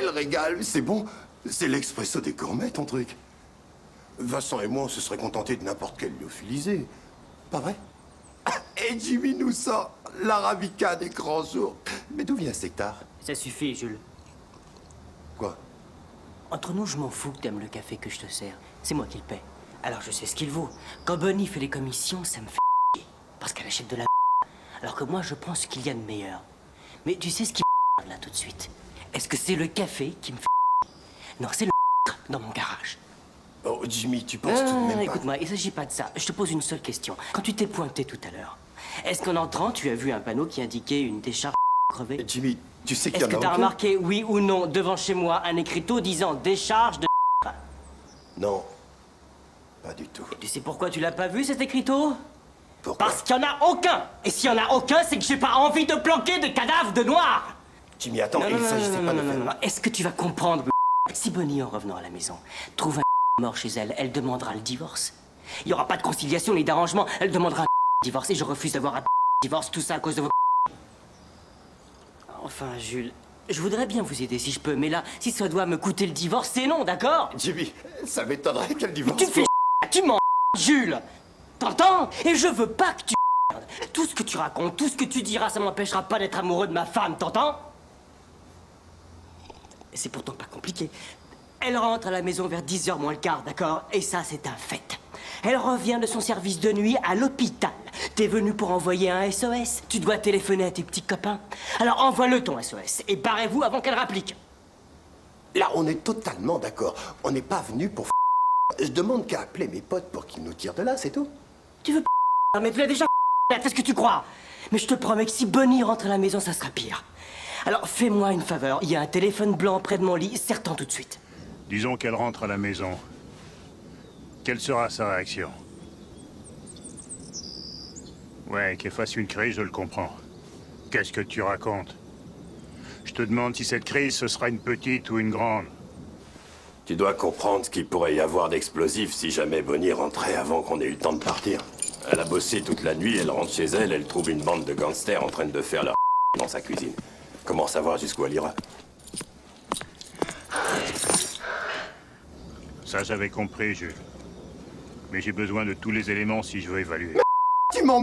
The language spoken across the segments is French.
Quel régal, c'est bon. C'est l'expresso des gourmets, ton truc. Vincent et moi, on se serait contentés de n'importe quel lyophilisé. Pas vrai? Et Jimmy nous sort l'arabica des grands jours. Mais d'où vient ce nectar? Ça suffit, Jules. Quoi? Entre nous, je m'en fous que t'aimes le café que je te sers. C'est moi qui le paie. Alors je sais ce qu'il vaut. Quand Bonnie fait les commissions, ça me fait chier. Parce qu'elle achète de la alors que moi, je prends ce qu'il y a de meilleur. Mais tu sais ce qui me là tout de suite? Est-ce que c'est le café qui me fait non, c'est le dans mon garage. Oh, Jimmy, tu penses tout de même pas... Écoute-moi, il s'agit pas de ça. Je te pose une seule question. Quand tu t'es pointé tout à l'heure, est-ce qu'en entrant, tu as vu un panneau qui indiquait une décharge crevée? Jimmy, tu sais qu'il y en a Est-ce que t'as aucun? remarqué, oui ou non, devant chez moi, un écriteau disant décharge de... Non, pas du tout. Tu sais pourquoi tu l'as pas vu, cet écriteau? Pourquoi? Parce qu'il y en a aucun. Et s'il y en a aucun, c'est que j'ai pas envie de planquer de cadavres de noirs. Jimmy, attends, il s'agissait pas de faire... Est-ce que tu vas comprendre? Si Bonnie, en revenant à la maison, trouve un mort chez elle, elle demandera le divorce. Il y aura pas de conciliation ni d'arrangement. Elle demandera un divorce et je refuse d'avoir un divorce, tout ça à cause de vos... Enfin, Jules, je voudrais bien vous aider si je peux, mais là, si ça doit me coûter le divorce, c'est non, d'accord? Jimmy, ça m'étonnerait qu'elle divorce. Tu fais tu mens, Jules. T'entends? Et je veux pas que tu tout ce que tu racontes, tout ce que tu diras, ça m'empêchera pas d'être amoureux de ma femme, t'entends? C'est pourtant pas compliqué. Elle rentre à la maison vers 10h moins le quart, d'accord? Et ça, c'est un fait. Elle revient de son service de nuit à l'hôpital. T'es venu pour envoyer un SOS. Tu dois téléphoner à tes petits copains. Alors envoie-le ton SOS et barrez-vous avant qu'elle rapplique. Là, on est totalement d'accord. On n'est pas venu pour... Je demande qu'à appeler mes potes pour qu'ils nous tirent de là, c'est tout. Tu veux pas... Mais tu l'as déjà... Qu'est-ce que tu crois? Mais je te promets que si Bonnie rentre à la maison, ça sera pire. Alors fais-moi une faveur. Il y a un téléphone blanc près de mon lit. Serre-t'en tout de suite. Disons qu'elle rentre à la maison. Quelle sera sa réaction? Ouais, qu'elle fasse une crise, je le comprends. Qu'est-ce que tu racontes? Je te demande si cette crise, ce sera une petite ou une grande. Tu dois comprendre ce qu'il pourrait y avoir d'explosif si jamais Bonnie rentrait avant qu'on ait eu le temps de partir. Elle a bossé toute la nuit, elle rentre chez elle, elle trouve une bande de gangsters en train de faire leur dans sa cuisine. Comment savoir jusqu'où elle ira? Ça, j'avais compris, Jules. Mais j'ai besoin de tous les éléments si je veux évaluer. Tu m'en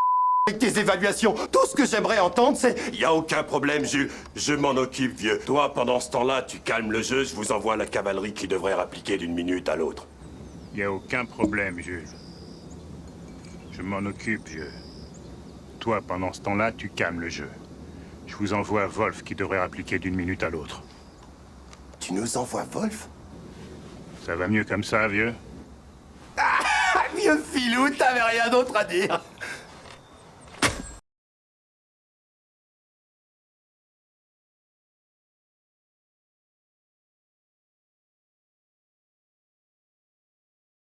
avec tes évaluations. Tout ce que j'aimerais entendre, c'est... Y a aucun problème, Jules. Je m'en occupe, vieux. Toi, pendant ce temps-là, tu calmes le jeu, je vous envoie la cavalerie qui devrait rappliquer d'une minute à l'autre. Y a aucun problème, Jules. Je m'en occupe, vieux. Toi, pendant ce temps-là, tu calmes le jeu. Je vous envoie Wolf qui devrait rappliquer d'une minute à l'autre. Tu nous envoies Wolf? Ça va mieux comme ça, vieux? Ah, vieux filou, t'avais rien d'autre à dire.